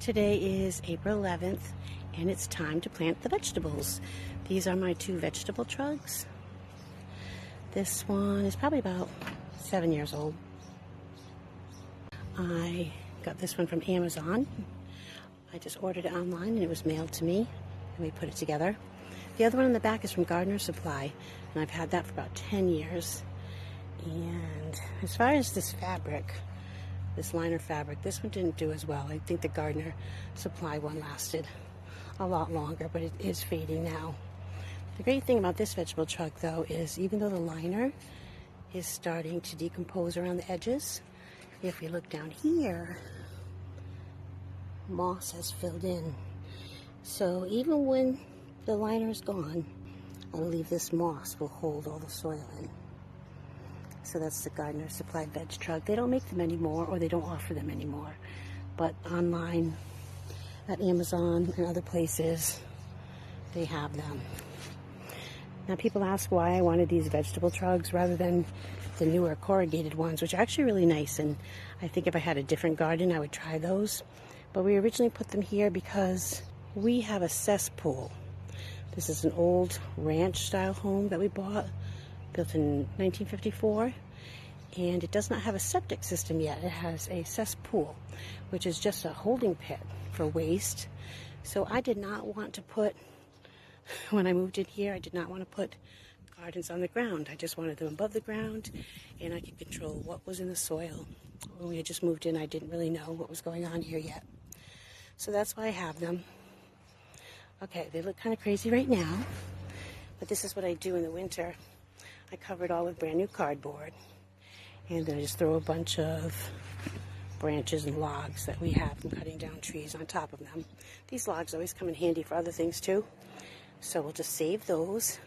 Today is April 11th and it's time to plant the vegetables. These are my two vegetable trugs. This one is probably about 7 years old. I got this one from Amazon. I just ordered it online and it was mailed to me and we put it together. The other one in the back is from Gardener's Supply and I've had that for about 10 years. And as far as this fabric, this liner fabric, this one didn't do as well. I think the Gardener Supply one lasted a lot longer, but it is fading now. The great thing about this vegetable truck though is even though the liner is starting to decompose around the edges, if you look down here, moss has filled in. So even when the liner is gone, I believe this moss will hold all the soil in. So that's the Gardener Supply Veg Trug. They don't make them anymore, or they don't offer them anymore. But online, at Amazon and other places, they have them. Now people ask why I wanted these vegetable trugs rather than the newer corrugated ones, which are actually really nice. And I think if I had a different garden, I would try those. But we originally put them here because we have a cesspool. This is an old ranch-style home that we bought, built in 1954, and it does not have a septic system yet. It has a cesspool, which is just a holding pit for waste. So I did not want to put, when I moved in here, I did not want to put gardens on the ground. I just wanted them above the ground, and I could control what was in the soil. When we had just moved in, I didn't really know what was going on here yet. So that's why I have them. Okay, they look kind of crazy right now, but this is what I do in the winter. I cover it all with brand new cardboard, and then I just throw a bunch of branches and logs that we have from cutting down trees on top of them. These logs always come in handy for other things too, so we'll just save those,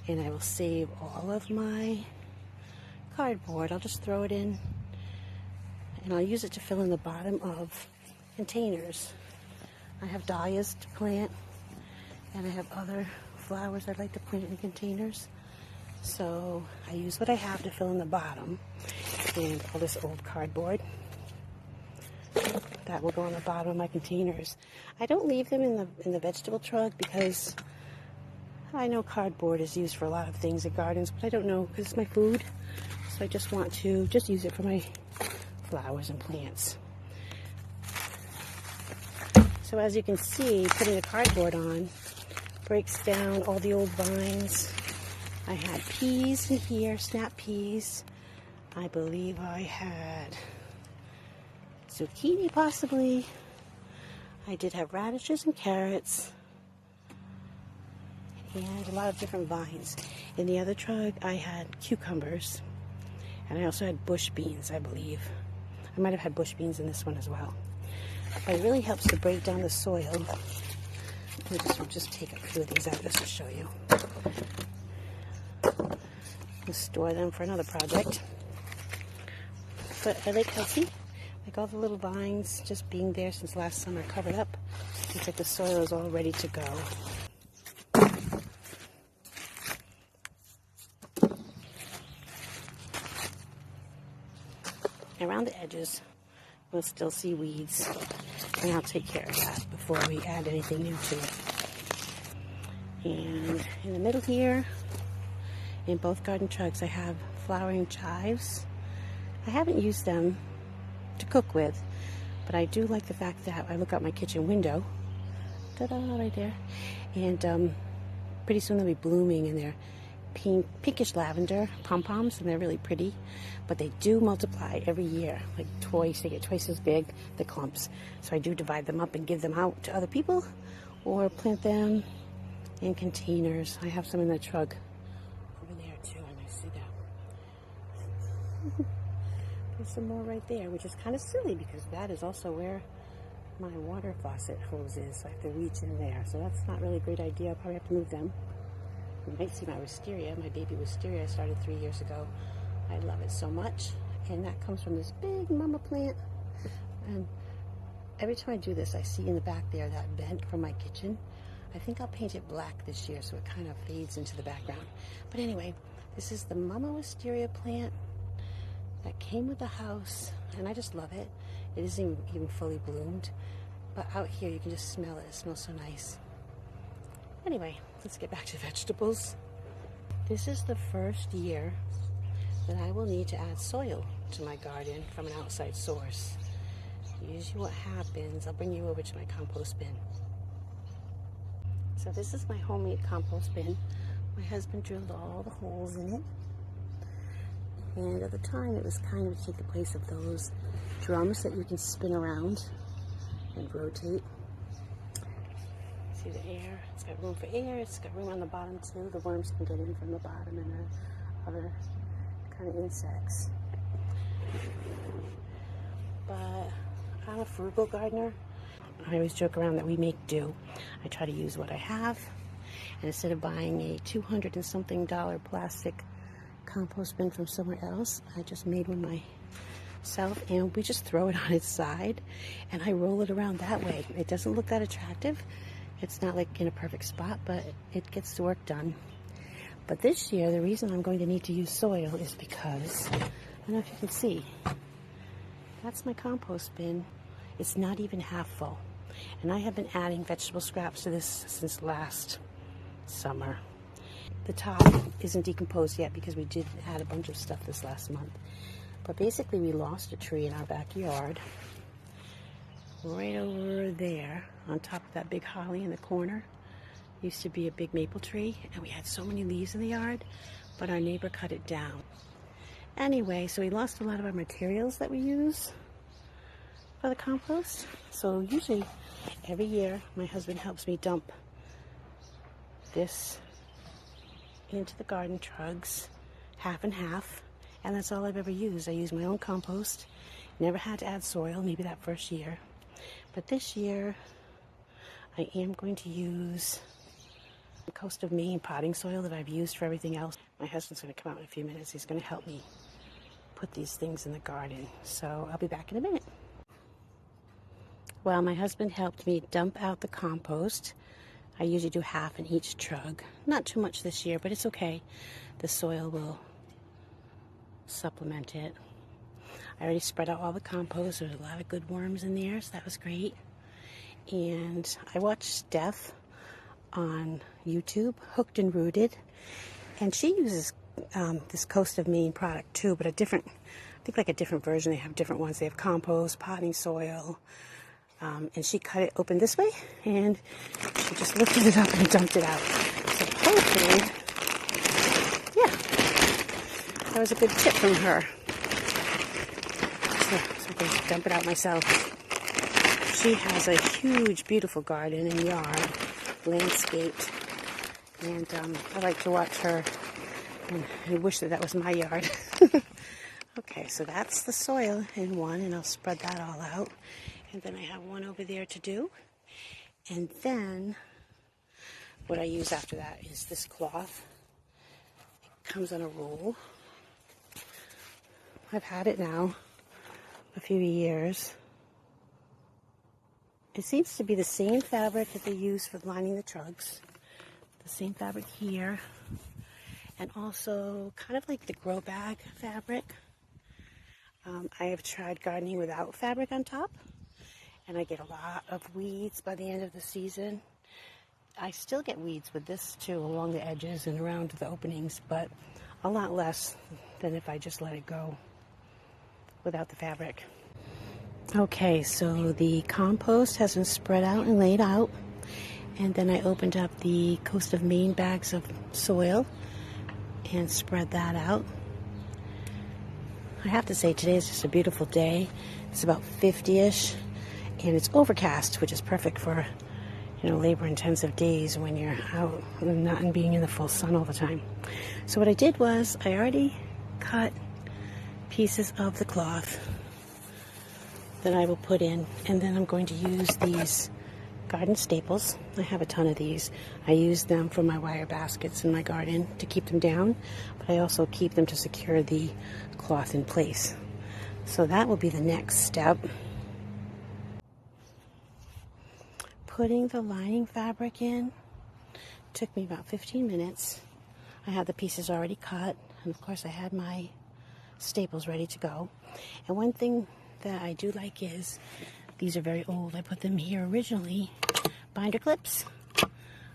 and I will save all of my cardboard. I'll just throw it in, and I'll use it to fill in the bottom of containers. I have dahlias to plant, and I have other flowers I'd like to plant in containers. So I use what I have to fill in the bottom, and all this old cardboard that will go on the bottom of my containers. I don't leave them in the vegetable truck because I know cardboard is used for a lot of things in gardens, but I don't know because it's my food. So I just want to just use it for my flowers and plants. So as you can see, putting the cardboard on breaks down all the old vines. I had peas in here, snap peas. I believe I had zucchini possibly. I did have radishes and carrots. And a lot of different vines. In the other truck, I had cucumbers. And I also had bush beans, I believe. I might have had bush beans in this one as well. But it really helps to break down the soil. We'll just take a few of these out just to show you. We'll store them for another project. But I like healthy. Like all the little vines just being there since last summer covered up. It's like the soil is all ready to go. Around the edges, we'll still see weeds, and I'll take care of that before we add anything new to it. And in the middle here, in both garden trucks, I have flowering chives. I haven't used them to cook with, but I do like the fact that I look out my kitchen window, ta-da, right there, and pretty soon they'll be blooming, and they're pinkish lavender pom-poms, and they're really pretty, but they do multiply every year, like twice. They get twice as big, the clumps. So I do divide them up and give them out to other people, or plant them in containers. I have some in the truck over there too, and I see that. There's some more right there, which is kind of silly because that is also where my water faucet hose is, so I have to reach in there. So that's not really a great idea. I'll probably have to move them. You might see my wisteria, my baby wisteria I started 3 years ago. I love it so much, and that comes from this big mama plant. And every time I do this, I see in the back there that vent from my kitchen. I think I'll paint it black this year so it kind of fades into the background. But anyway, this is the mama wisteria plant that came with the house, and I just love it. It isn't even fully bloomed, but out here you can just smell it. It smells so nice. Anyway, let's get back to vegetables. This is the first year that I will need to add soil to my garden from an outside source. Usually what happens, I'll bring you over to my compost bin. So this is my homemade compost bin. My husband drilled all the holes in it. And at the time it was kind of to take the place of those drums that you can spin around and rotate. See the air? It's got room for air. It's got room on the bottom too. The worms can get in from the bottom and other kind of insects. But I'm a frugal gardener. I always joke around that we make do. I try to use what I have, and instead of buying a $200 and something plastic compost bin from somewhere else, I just made one myself, and we just throw it on its side and I roll it around that way. It doesn't look that attractive. It's not like in a perfect spot, but it gets the work done. But this year, the reason I'm going to need to use soil is because, I don't know if you can see, that's my compost bin. It's not even half full. And I have been adding vegetable scraps to this since last summer. The top isn't decomposed yet because we did add a bunch of stuff this last month. But basically we lost a tree in our backyard. Right over there, on top of that big holly in the corner, used to be a big maple tree, and we had so many leaves in the yard, but our neighbor cut it down. Anyway, so we lost a lot of our materials that we use for the compost. So usually every year my husband helps me dump this into the garden trugs, half and half, and that's all I've ever used. I use my own compost. Never had to add soil, maybe that first year. But this year I am going to use the Coast of Maine potting soil that I've used for everything else. My husband's going to come out in a few minutes. He's going to help me put these things in the garden. So I'll be back in a minute. Well, my husband helped me dump out the compost. I usually do half in each trug. Not too much this year, but it's okay. The soil will supplement it. I already spread out all the compost. There's a lot of good worms in there, so that was great. And I watched Steph on YouTube, Hooked and Rooted, and she uses this Coast of Maine product too, but a different, I think like a different version. They have different ones. They have compost, potting soil, and she cut it open this way, and she just lifted it up and dumped it out. So hopefully, yeah, that was a good tip from her. So I can dump it out myself. She has a huge, beautiful garden and yard, landscaped, and I like to watch her, and I wish that was my yard. Okay, so that's the soil in one, and I'll spread that all out. And then I have one over there to do. And then what I use after that is this cloth. It comes on a roll. I've had it now a few years. It seems to be the same fabric that they use for lining the trugs. The same fabric here. And also kind of like the grow bag fabric. I have tried gardening without fabric on top, and I get a lot of weeds by the end of the season. I still get weeds with this too, along the edges and around the openings, but a lot less than if I just let it go without the fabric. Okay, so the compost has been spread out and laid out, and then I opened up the Coast of Maine bags of soil and spread that out. I have to say today is just a beautiful day. It's about 50-ish, and it's overcast, which is perfect for, labor-intensive days when you're out and not being in the full sun all the time. So what I did was I already cut pieces of the cloth that I will put in, and then I'm going to use these garden staples. I have a ton of these. I use them for my wire baskets in my garden to keep them down, but I also keep them to secure the cloth in place. So that will be the next step. Putting the lining fabric in took me about 15 minutes. I had the pieces already cut, and of course I had my staples ready to go. And one thing that I do like is, these are very old. I put them here originally, binder clips.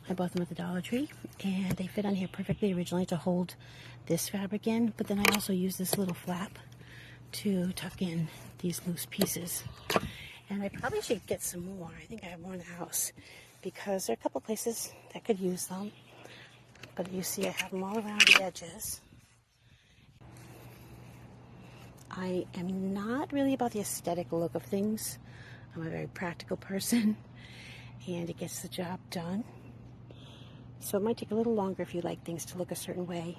I bought them at the Dollar Tree, and they fit on here perfectly originally to hold this fabric in, but then I also use this little flap to tuck in these loose pieces. And I probably should get some more. I think I have more in the house because there are a couple places that could use them. But you see I have them all around the edges. I am not really about the aesthetic look of things. I'm a very practical person, and it gets the job done. So it might take a little longer if you like things to look a certain way.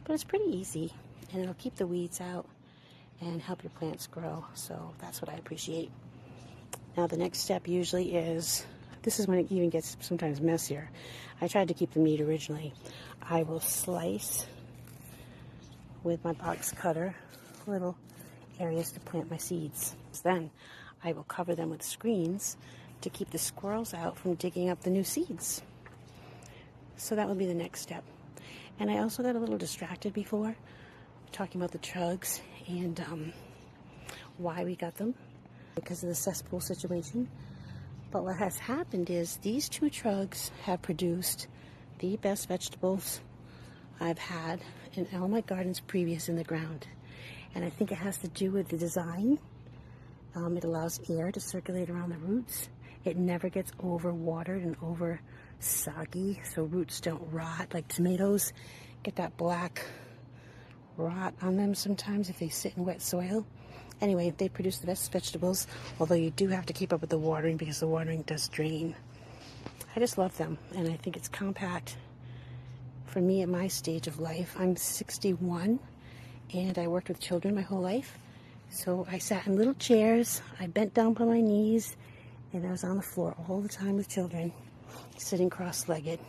But it's pretty easy, and it'll keep the weeds out and help your plants grow. So that's what I appreciate. Now the next step usually is, this is when it even gets sometimes messier. I tried to keep the meat originally. I will slice with my box cutter little areas to plant my seeds. Then I will cover them with screens to keep the squirrels out from digging up the new seeds. So that would be the next step. And I also got a little distracted before talking about the trugs and why we got them, because of the cesspool situation. But what has happened is these two trugs have produced the best vegetables I've had in all my gardens previous in the ground. And I think it has to do with the design. It allows air to circulate around the roots. It never gets overwatered and over soggy, so roots don't rot. Like tomatoes get that black rot on them sometimes if they sit in wet soil. Anyway, they produce the best vegetables, although you do have to keep up with the watering because the watering does drain. I just love them, and I think it's compact. For me at my stage of life, I'm 61, and I worked with children my whole life. So I sat in little chairs, I bent down by my knees, and I was on the floor all the time with children, sitting cross-legged.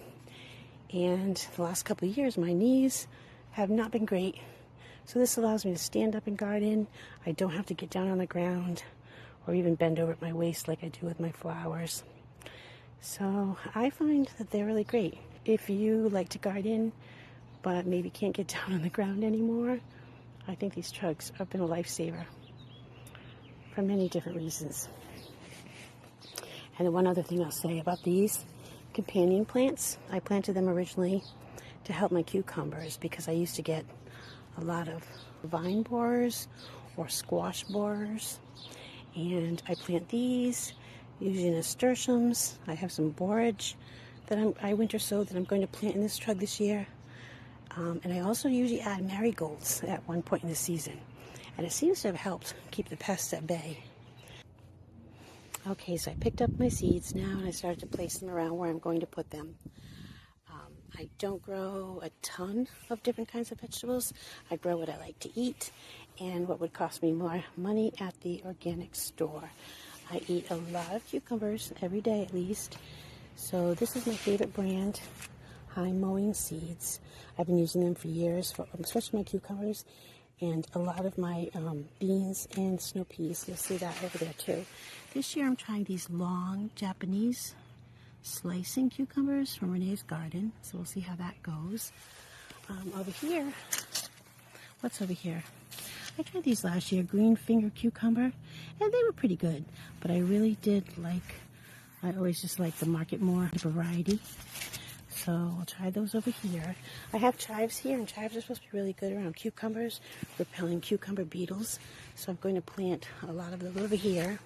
And the last couple of years, my knees have not been great. So this allows me to stand up and garden. I don't have to get down on the ground or even bend over at my waist like I do with my flowers. So I find that they're really great. If you like to garden but maybe can't get down on the ground anymore, I think these trugs have been a lifesaver for many different reasons. And then one other thing I'll say about these companion plants, I planted them originally to help my cucumbers because I used to get a lot of vine borers or squash borers, and I plant these using nasturtiums. I have some borage that I winter sowed that I'm going to plant in this trug this year, and I also usually add marigolds at one point in the season, and it seems to have helped keep the pests at bay. Okay, so I picked up my seeds now and I started to place them around where I'm going to put them. I don't grow a ton of different kinds of vegetables. I grow what I like to eat and what would cost me more money at the organic store. I eat a lot of cucumbers every day at least. So this is my favorite brand, High Mowing Seeds. I've been using them for years, especially my cucumbers and a lot of my beans and snow peas. You'll see that over there too. This year I'm trying these long Japanese slicing cucumbers from Renee's garden, so we'll see how that goes. Over here, what's over here? I tried these last year, green finger cucumber, and they were pretty good, but I really did like, I always just like the market more variety, so I'll try those over here. I have chives here, and chives are supposed to be really good around cucumbers, repelling cucumber beetles, so I'm going to plant a lot of them over here.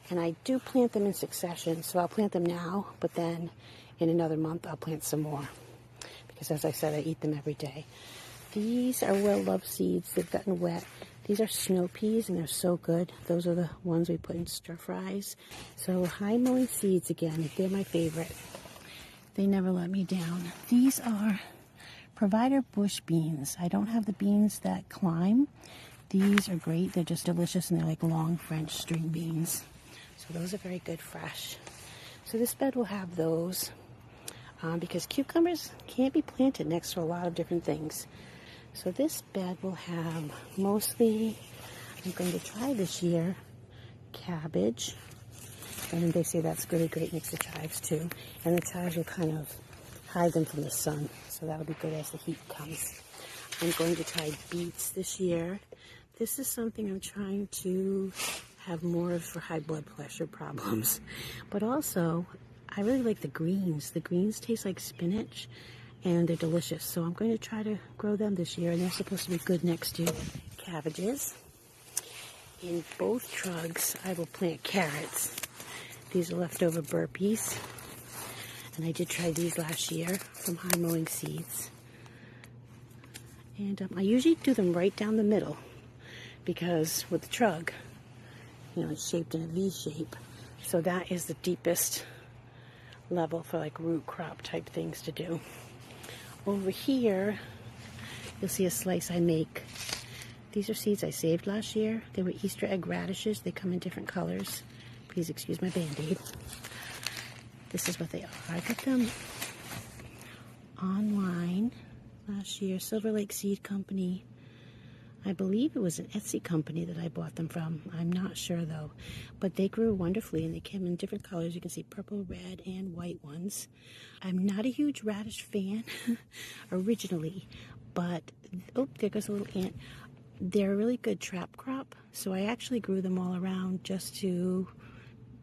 And I do plant them in succession, so I'll plant them now, but then in another month I'll plant some more. Because as I said, I eat them every day. These are well-loved seeds. They've gotten wet. These are snow peas, and they're so good. Those are the ones we put in stir-fries. So High Mowing Seeds again, they're my favorite. They never let me down. These are Provider bush beans. I don't have the beans that climb. These are great. They're just delicious, and they're like long French string beans. So those are very good fresh. So this bed will have those because cucumbers can't be planted next to a lot of different things. So this bed will have mostly, I'm going to try this year, cabbage. And they say that's really great next to chives too. And the chives will kind of hide them from the sun. So that'll be good as the heat comes. I'm going to try beets this year. This is something I'm trying to have more of for high blood pressure problems. But also, I really like the greens. The greens taste like spinach and they're delicious. So I'm going to try to grow them this year, and they're supposed to be good next to cabbages. In both trugs, I will plant carrots. These are leftover burpees. And I did try these last year from High Mowing Seeds. And I usually do them right down the middle because with the trug, you know, it's shaped in a V shape. So that is the deepest level for like root crop type things to do. Over here, you'll see a slice I make. These are seeds I saved last year. They were Easter egg radishes. They come in different colors. Please excuse my Band-Aid. This is what they are. I got them online last year. Silver Lake Seed Company. I believe it was an Etsy company that I bought them from. I'm not sure though. But they grew wonderfully and they came in different colors. You can see purple, red, and white ones. I'm not a huge radish fan originally, but oh, there goes a little ant. They're a really good trap crop. So I actually grew them all around just to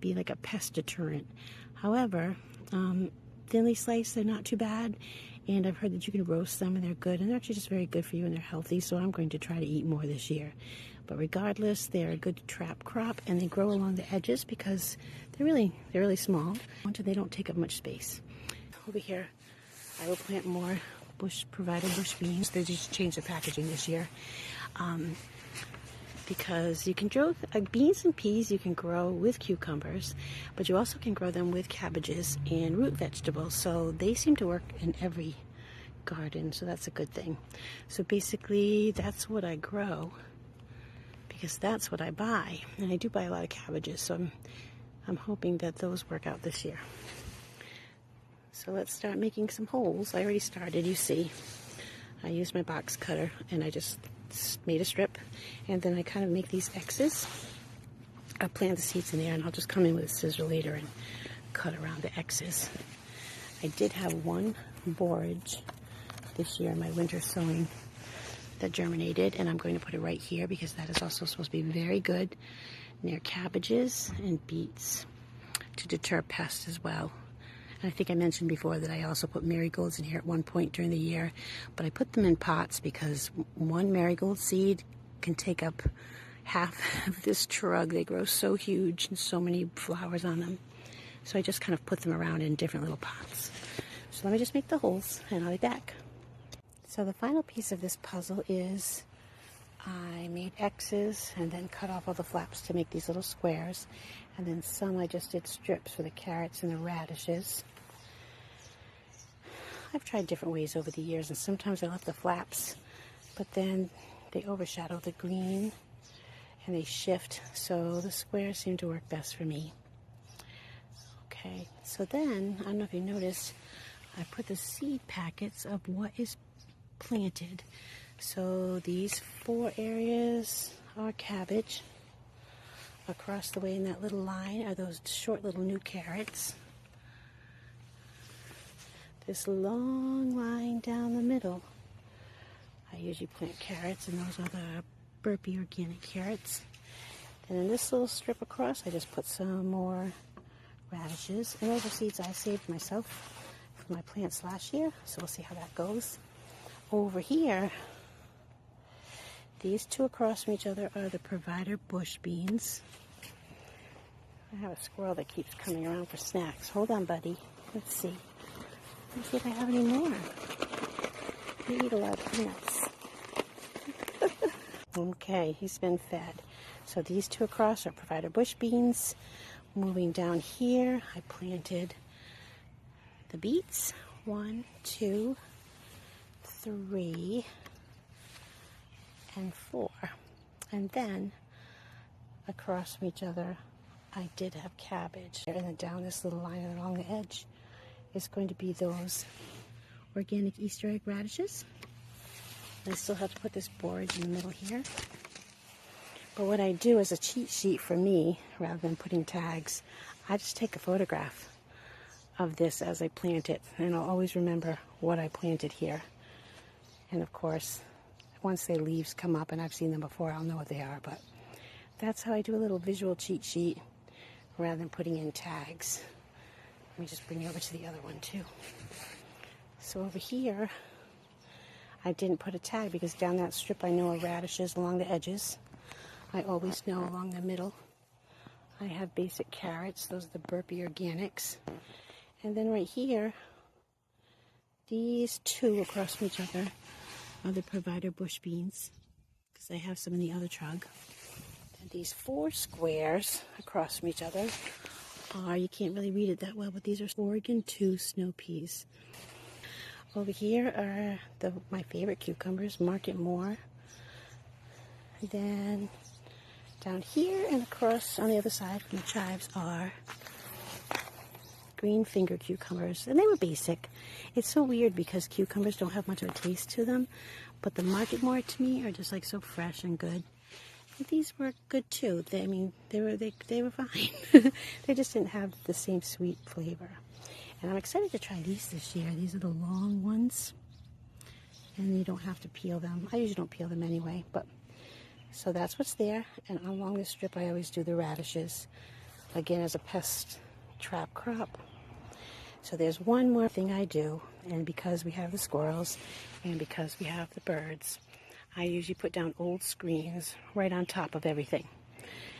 be like a pest deterrent. However, thinly sliced, they're not too bad. And I've heard that you can roast them and they're good. And they're actually just very good for you and they're healthy. So I'm going to try to eat more this year. But regardless, they're a good trap crop and they grow along the edges because they're really small. They don't take up much space. Over here, I will plant more provided bush beans. They just changed the packaging this year. Because you can grow beans and peas you can grow with cucumbers, but you also can grow them with cabbages and root vegetables. So they seem to work in every garden, so that's a good thing. So basically that's what I grow because that's what I buy. And I do buy a lot of cabbages, so I'm hoping that those work out this year. So let's start making some holes. I already started, you see. I used my box cutter and I just made a strip, and then I kind of make these X's. I'll plant the seeds in there and I'll just come in with a scissor later and cut around the X's. I did have one borage this year in my winter sowing that germinated, and I'm going to put it right here because that is also supposed to be very good near cabbages and beets to deter pests as well. I think I mentioned before that I also put marigolds in here at one point during the year, but I put them in pots because one marigold seed can take up half of this trug. They grow so huge and so many flowers on them. So I just kind of put them around in different little pots. So let me just make the holes and I'll be back. So the final piece of this puzzle is I made X's and then cut off all the flaps to make these little squares. And then some I just did strips for the carrots and the radishes. I've tried different ways over the years, and sometimes I left the flaps, but then they overshadow the green and they shift, so the squares seem to work best for me. Okay, so then, I don't know if you noticed, I put the seed packets of what is planted. So these 4 areas are cabbage. Across the way in that little line are those short little new carrots. This long line down the middle, I usually plant carrots, and those are the burpee organic carrots. And in this little strip across, I just put some more radishes. And those are seeds I saved myself for my plants last year, so we'll see how that goes. Over here, these 2 across from each other are the provider bush beans. I have a squirrel that keeps coming around for snacks. Hold on, buddy. Let's see. Let's see if I have any more. You eat a lot of peanuts. Okay, he's been fed. So these 2 across are provider bush beans. Moving down here, I planted the beets. 1, 2, 3, and 4. And then across from each other, I did have cabbage. And then down this little line along the edge is going to be those organic Easter egg radishes. I still have to put this borage in the middle here. But what I do as a cheat sheet for me, rather than putting tags, I just take a photograph of this as I plant it, and I'll always remember what I planted here. And of course, I once their leaves come up, and I've seen them before, I'll know what they are, but that's how I do a little visual cheat sheet rather than putting in tags. Let me just bring you over to the other one too. So over here, I didn't put a tag because down that strip I know are radishes along the edges. I always know along the middle. I have basic carrots. Those are the Burpee Organics. And then right here, these two across from each other are the Provider bush beans, because I have some in the other trug. And these 4 squares across from each other are, you can't really read it that well, but these are Oregon 2 snow peas. Over here are my favorite cucumbers, Market More. And then down here and across on the other side from the chives are green finger cucumbers. And they were basic. It's so weird because cucumbers don't have much of a taste to them, but the Market More to me are just like so fresh and good. And these were good too. They were fine. They just didn't have the same sweet flavor. And I'm excited to try these this year. These are the long ones. And you don't have to peel them. I usually don't peel them anyway, but so that's what's there. And along this strip I always do the radishes, again as a pest trap crop. So there's one more thing I do, and because we have the squirrels and because we have the birds, I usually put down old screens right on top of everything.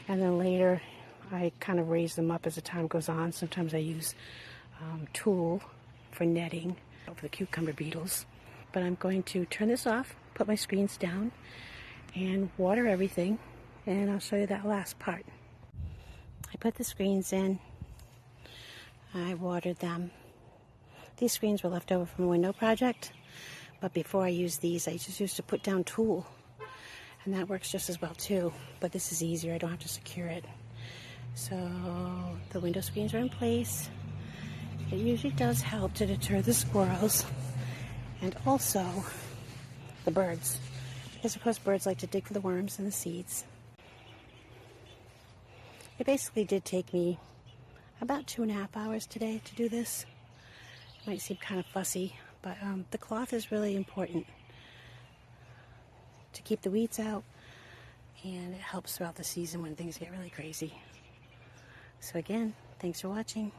And then later I kind of raise them up as the time goes on. Sometimes I use tulle for netting over the cucumber beetles. But I'm going to turn this off, put my screens down, and water everything, and I'll show you that last part. I put the screens in, I watered them. These screens were left over from a window project, but before I used these, I just used to put down tulle, and that works just as well too, but this is easier, I don't have to secure it. So the window screens are in place. It usually does help to deter the squirrels and also the birds, because of course birds like to dig for the worms and the seeds. It basically did take me about 2.5 hours today to do this. It might seem kind of fussy, but the cloth is really important to keep the weeds out, and it helps throughout the season when things get really crazy. So again, thanks for watching.